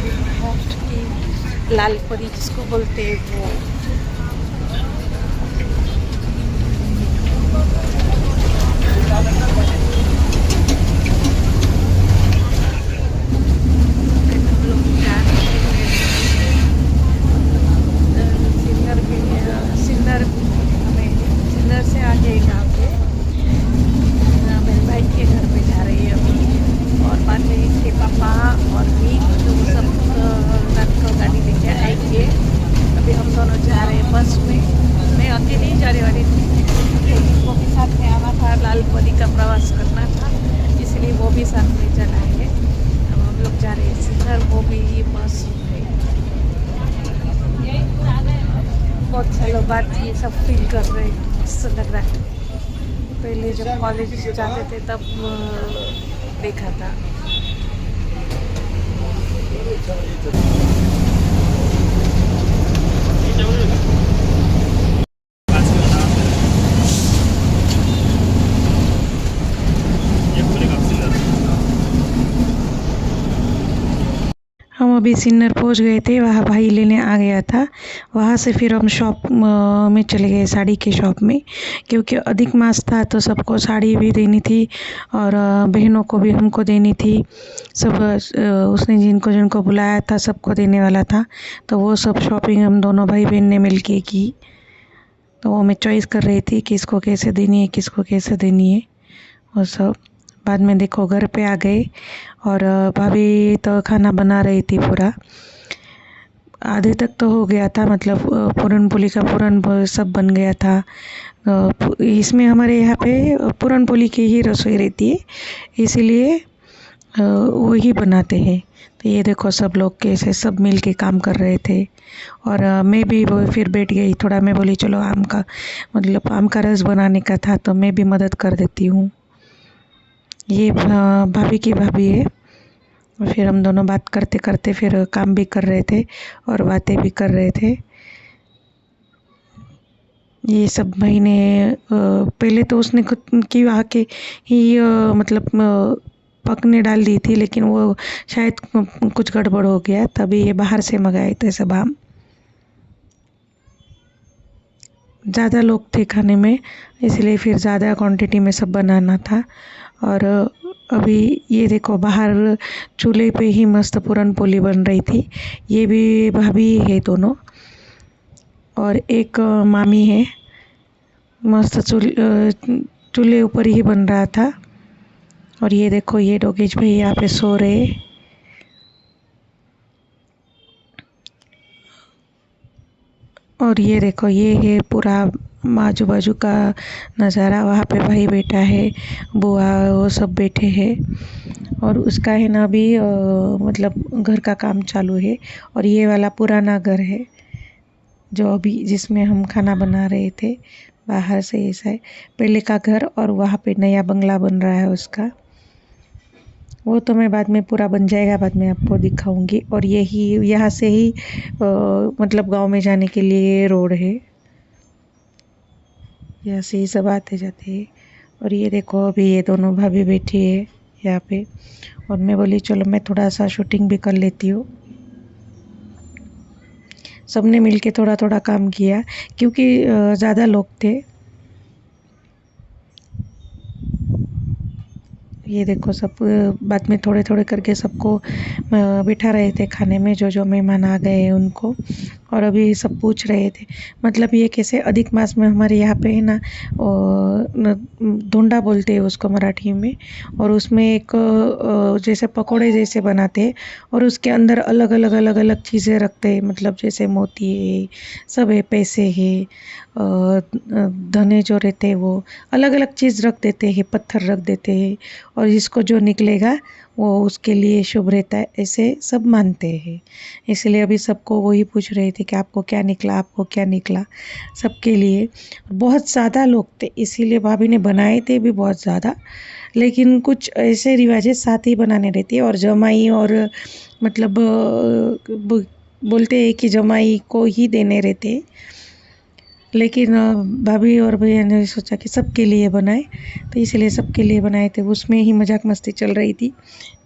महाराष्ट्र की लाल परी जिसको बोलते हैं वो। सिन्नर से आगे यहाँ पे मेरे भाई के घर पे जा रही है अभी, और बाद में इसके पापा और भी तो सब रात को गाड़ी लेके आएंगे। अभी हम दोनों जा रहे हैं बस में। मैं अकेले ही जाने वाली थी, वो भी साथ में आना था, लाल परी का प्रवास करना था, इसलिए वो भी साथ में चला है। अब हम लोग जा रहे हैं सिन्नर, वो भी बस में। बहुत सालों बाद ये सब फील कर रहे हैं, मस्त लग रहा है। पहले जब कॉलेज जाते थे तब देखा था। हम अभी सिन्नर पहुंच गए थे, वहाँ भाई लेने आ गया था। वहाँ से फिर हम शॉप में चले गए, साड़ी के शॉप में, क्योंकि अधिक मास था तो सबको साड़ी भी देनी थी और बहनों को भी हमको देनी थी। सब उसने जिनको जिनको बुलाया था सबको देने वाला था, तो वो सब शॉपिंग हम दोनों भाई बहन ने मिल के की। तो वो मैं चॉइस कर रही थी किसको कैसे देनी है, किसको कैसे देनी है, वो सब। बाद में देखो घर पे आ गए और भाभी तो खाना बना रही थी पूरा। आधे तक तो हो गया था, मतलब पूरन पोली का पूरन सब बन गया था। इसमें हमारे यहाँ पे पूरन पोली की ही रसोई रहती है, इसीलिए वही बनाते हैं। तो ये देखो सब लोग कैसे सब मिल के काम कर रहे थे, और मैं भी वो फिर बैठ गई थोड़ा। मैं बोली चलो आम का मतलब आम का रस बनाने का था तो मैं भी मदद कर देती हूँ। ये भाभी की भाभी है। और फिर हम दोनों बात करते करते फिर काम भी कर रहे थे और बातें भी कर रहे थे। ये सब भाई ने पहले तो उसने खुद की आके ही मतलब पकने डाल दी थी, लेकिन वो शायद कुछ गड़बड़ हो गया, तभी ये बाहर से मंगाए थे सब आम। ज़्यादा लोग थे खाने में, इसलिए फिर ज़्यादा क्वांटिटी में सब बनाना था। और अभी ये देखो बाहर चूल्हे पे ही मस्त पूरन पोली बन रही थी। ये भी भाभी है दोनों, और एक मामी है। मस्त चूल्हे ऊपर ही बन रहा था। और ये देखो ये डोगेश भाई यहाँ पे सो रहे। और ये देखो ये है पूरा आजू बाजू का नज़ारा। वहाँ पे भाई बैठा है, बुआ वो सब बैठे हैं। और उसका है ना अभी मतलब घर का काम चालू है। और ये वाला पुराना घर है जो अभी जिसमें हम खाना बना रहे थे, बाहर से ऐसा है पहले का घर, और वहाँ पे नया बंगला बन रहा है उसका। वो तो मैं बाद में पूरा बन जाएगा, बाद में आपको दिखाऊंगी। और यही यहाँ से ही मतलब गांव में जाने के लिए रोड है, यहाँ से ही सब आते जाते हैं। और ये देखो अभी ये दोनों भाभी बैठी है यहाँ पे, और मैं बोली चलो मैं थोड़ा सा शूटिंग भी कर लेती हूँ। सबने मिलके थोड़ा थोड़ा काम किया क्योंकि ज़्यादा लोग थे। ये देखो सब बाद में थोड़े थोड़े करके सबको बिठा रहे थे खाने में, जो जो मेहमान आ गए हैं उनको। और अभी सब पूछ रहे थे, मतलब ये कैसे अधिक मास में हमारे यहाँ पे है ना धुंडा बोलते हैं उसको मराठी में। और उसमें एक जैसे पकोड़े जैसे बनाते हैं, और उसके अंदर अलग अलग अलग अलग चीज़ें रखते हैं, मतलब जैसे मोती है, सब है, पैसे है, धने जो रहते हैं वो अलग अलग चीज़ रख देते हैं, पत्थर रख देते हैं, और जिसको जो निकलेगा वो उसके लिए शुभ रहता है, ऐसे सब मानते हैं। इसलिए अभी सबको वही पूछ रहे थे कि आपको क्या निकला, आपको क्या निकला, सबके लिए। बहुत ज़्यादा लोग थे इसीलिए भाभी ने बनाए थे भी बहुत ज़्यादा, लेकिन कुछ ऐसे रिवाजें साथ ही बनाने रहती है। और जमाई और मतलब बोलते हैं कि जमाई को ही देने रहते हैं, लेकिन भाभी और भैया ने सोचा कि सबके लिए बनाए, तो इसलिए सबके लिए बनाए थे। उसमें ही मजाक मस्ती चल रही थी,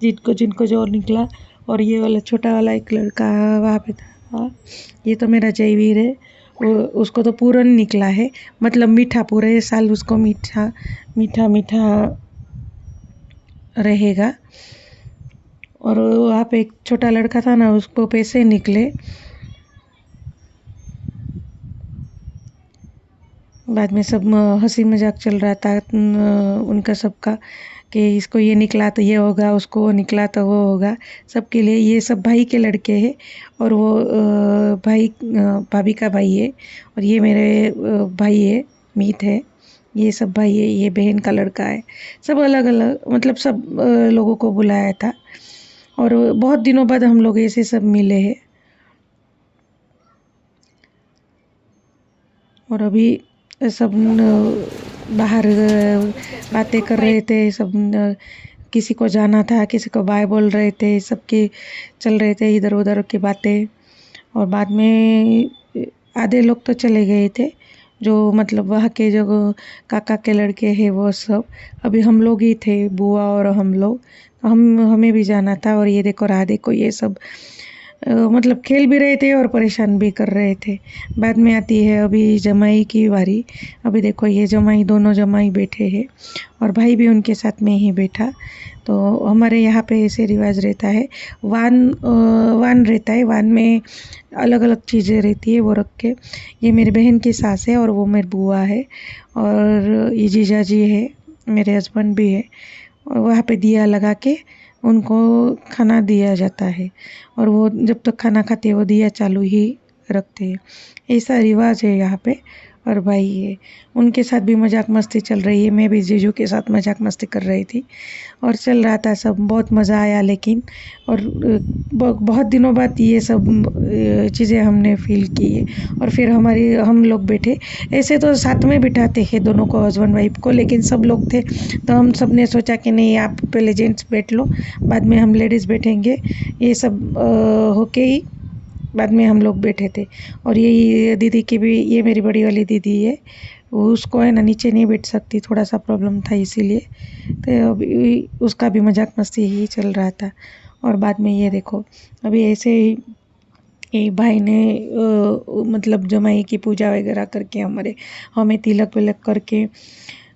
जिनको जिनको जो निकला और ये वाला छोटा वाला एक लड़का वहाँ पे था। ये तो मेरा जयवीर है, वो उसको तो पूरन निकला है, मतलब मीठा, पूरे साल उसको मीठा मीठा मीठा रहेगा। और वहाँ पे एक छोटा लड़का था ना, उसको पैसे निकले। बाद में सब हंसी मजाक चल रहा था उनका सबका, कि इसको ये निकला तो ये होगा, उसको वो निकला तो वो होगा। सबके लिए ये सब भाई के लड़के हैं, और वो भाई भाभी का भाई है, और ये मेरे भाई है, मीत है। ये सब भाई है, ये बहन का लड़का है। सब अलग अलग, मतलब सब लोगों को बुलाया था, और बहुत दिनों बाद हम लोग ऐसे सब मिले हैं। और अभी सब बाहर बातें कर रहे थे सब, किसी को जाना था, किसी को बाय बोल रहे थे, सबके चल रहे थे इधर उधर की बातें। और बाद में आधे लोग तो चले गए थे, जो मतलब वहाँ के जो काका के लड़के हैं वो सब। अभी हम लोग ही थे, बुआ और हम लोग। हमें भी जाना था। और ये देखो राधे को ये सब मतलब खेल भी रहे थे और परेशान भी कर रहे थे। बाद में आती है अभी जमाई की बारी। अभी देखो ये जमाई, दोनों जमाई बैठे हैं, और भाई भी उनके साथ में ही बैठा। तो हमारे यहाँ पे ऐसे रिवाज रहता है, वान रहता है, वान में अलग अलग चीज़ें रहती है वो रख के। ये मेरी बहन की सास है, और वो मेरी बुआ है, और ये जीजा जी है, मेरे हस्बैंड भी है। और वहाँ पे दिया लगा के उनको खाना दिया जाता है, और वो जब तक खाना खाते हैं वो दिया चालू ही रखते हैं। ऐसा रिवाज है यहाँ पे। और भाई है, उनके साथ भी मजाक मस्ती चल रही है। मैं भी जीजू के साथ मजाक मस्ती कर रही थी, और चल रहा था सब, बहुत मज़ा आया। लेकिन और बहुत दिनों बाद ये सब चीज़ें हमने फील की है। और फिर हम लोग बैठे, ऐसे तो साथ में बिठाते हैं दोनों को, हस्बैंड वाइफ को, लेकिन सब लोग थे तो हम सब ने सोचा कि नहीं, आप पहले जेंट्स बैठ लो, बाद में हम लेडीज़ बैठेंगे। ये सब होके ही बाद में हम लोग बैठे थे। और ये दीदी की भी, ये मेरी बड़ी वाली दीदी है, वो उसको है ना नीचे नहीं बैठ सकती, थोड़ा सा प्रॉब्लम था इसीलिए। तो अभी उसका भी मजाक मस्ती ही चल रहा था। और बाद में ये देखो अभी ऐसे ही ये भाई ने मतलब जमाई की पूजा वगैरह करके हमें तिलक विलक करके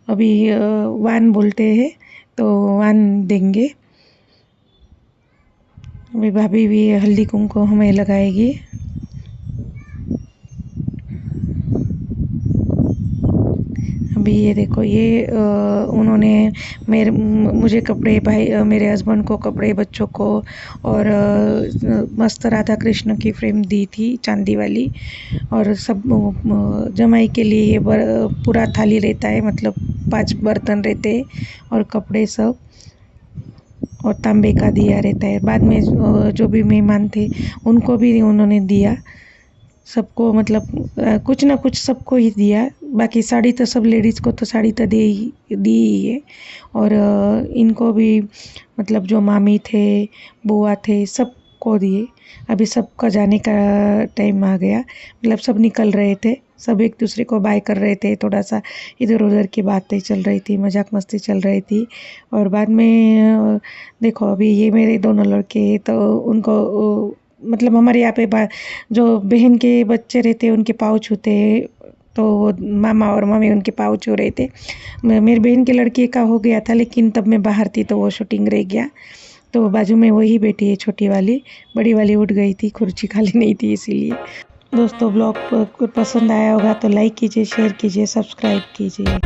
अभी वान बोलते हैं, तो वान देंगे। अभी भाभी भी हल्दी कुमकुम हमें लगाएगी। अभी ये देखो ये उन्होंने मुझे कपड़े, भाई मेरे हस्बैंड को कपड़े, बच्चों को, और मस्त राधा कृष्ण की फ्रेम दी थी चांदी वाली। और सब जमाई के लिए ये पूरा थाली रहता है, मतलब 5 बर्तन रहते हैं, और कपड़े सब, और तांबे का दिया रहता है। बाद में जो भी मेहमान थे उनको भी उन्होंने दिया, सबको, मतलब कुछ ना कुछ सबको ही दिया। बाकी साड़ी तो सब लेडीज़ को तो साड़ी तो दी ही है। और इनको भी, मतलब जो मामी थे, बुआ थे, सबको दिए। अभी सबका जाने का टाइम आ गया, मतलब सब निकल रहे थे, सब एक दूसरे को बाय कर रहे थे, थोड़ा सा इधर उधर की बातें चल रही थी, मजाक मस्ती चल रही थी। और बाद में देखो अभी ये मेरे दोनों लड़के, तो उनको मतलब हमारे यहाँ पे जो बहन के बच्चे रहते हैं उनके पाँव छूते हैं, तो वो मामा और मम्मी उनके पाँव छू रहे थे। मेरी बहन के लड़के का हो गया था, लेकिन तब मैं बाहर थी तो वो शूटिंग रह गया। तो बाजू में वही बैठी है छोटी वाली, बड़ी वाली उठ गई थी, कुर्सी खाली नहीं थी इसीलिए। दोस्तों ब्लॉग पसंद आया होगा तो लाइक कीजिए, शेयर कीजिए, सब्सक्राइब कीजिए।